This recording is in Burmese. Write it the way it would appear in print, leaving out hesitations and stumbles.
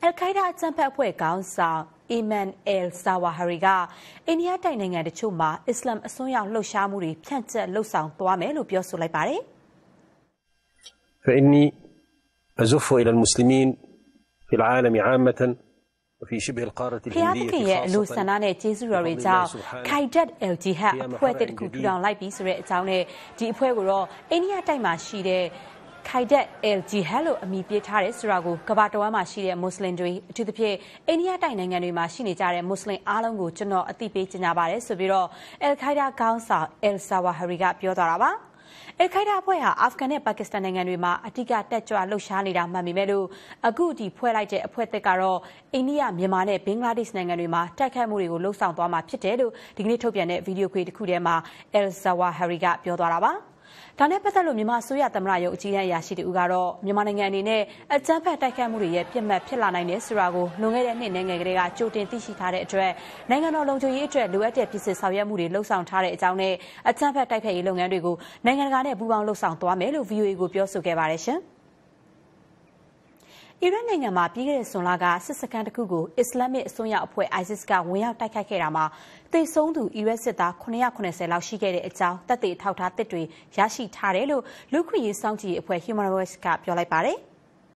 Al-Qaeda အကြမ်းဖက်အဖွဲ့ခေါင်းဆောင် Ayman al-Zawahiri ကအိန္ဒိယတိုက်နိုင်ငံတချို့မှာအစ္စလာမ်အစွန်းရောက်လှုပ်ရှားမှုတွေဖြန့်ကျက်လှုပ်ဆောင်သွားမယ်လို့ပြောဆိုလိုက်ပါတယ်။ فإني أزف إلى المسلمين في العالم عامة وفي شبه القارة الهندية خاصة နဲ့ကျေးဇူးတော်တွေကြောင့် Qaidat al-Jihad အဖွဲ့တစ်ခုထူထောင်လိုက်ပြီးဆိုတဲ့အကြောင်းနဲ့ဒီအဖွဲ့ကိုတော့အိန္ဒိယတိုက်မှာရှိတဲ့Qaidat al-Jihad လို့အမည်ပေးထားတဲ့ဆိုတာကိုကမ္ဘာတဝန်းမှာရှိတဲ့မွတ်စလင်တွေအထူးသဖြင့်အိန္ဒိယတိုက်နိုင်ငံတွေမှာရှိနေကြတဲ့မွတ်စလင်အားလုံးကိုကျွန်တော်အသိပေးကြေညာပါတယ်ဆိုပြီးတော့ Al-Qaeda ခေါင်းဆောင် al-Zawahiri ကပြောသွားတာပါ။ Al-Qaeda အဖွဲ့ဟာအာဖဂန်နဲ့ပါကစ္စတန်နိုင်ငံတွေမှာအဓိကတက်ကြွလှုပ်ရှားနေတာမှန်ပေမဲ့လို့အခုဒီဖွဲ့လိုက်တဲ့အဖွဲ့သက်ကတော့အိန္ဒိယမြန်မာနဲ့ဘင်္ဂလားဒေ့ရှ်နိုင်ငံတွေမှာတိုက်ခိုက်မှုတွေကိုလှုပ်ဆောင်သွားမှာဖြစ်တယ်လို့ဒီကနေ့ထုတ်ပြန်တဲ့ဗီဒီယိုခွေတစ်ခုထဲမှာ al-Zawahiri ကပြောသွားတာပါ။ဒါနဲ့ပတ်သက်လို့မြန်မာအစိုးရသမ္မတရုံးအကြီးအကဲအရာရှိတူကတော့မြန်မာနိုင်ငံအနေနဲ့အကြမ်းဖက်တိုက်ခိုက်မှုတွေရဲ့ပြစ်မှတ်ဖြစ်လာနိုင်တယ်ဆိုတာကိုလွန်ခဲ့တဲ့နှစ်နိုင်ငံကလေးကကြိုတင်သိရှိထားတဲ့အတွက်နိုင်ငံတော်လုံခြုံရေးအတွက်လိုအပ်တဲ့ပြည်စစ်ဆောင်ရွက်မှုတွေလှုံ့ဆော်ထားတဲ့အကြောင်းနဲ့အကြမ်းဖက်တိုက်ခိုက်ရေးလုပ်ငန်းတွေကိုနိုင်ငံတကာနဲ့ပူးပေါင်းလှုံ့ဆော်သွားမယ်လို့ VOA ကိုပြောဆိုခဲ့ပါတယ်ရှင်။အီရတ်နိုင်ငံမှာပြည်ခဲ့တဲ့ဇွန်လကစစ်စခန်းတစ်ခုကိုအစ္စလာမစ်အစွန်းရောက်အဖွဲ့ ISIS ကဝင်ရောက်တိုက်ခိုက်ခဲ့တာမှာသေဆုံးသူအီရတ်စစ်သား990လောက်ရှိခဲ့တဲ့အကြောင်းတပ်တွေထောက်ထားသစ်တွေရရှိထားတယ်လို့လူခွင့်ရေးစောင့်ကြည့်ရေးအဖွဲ့ Human Rights ကပြောလိုက်ပါတယ်။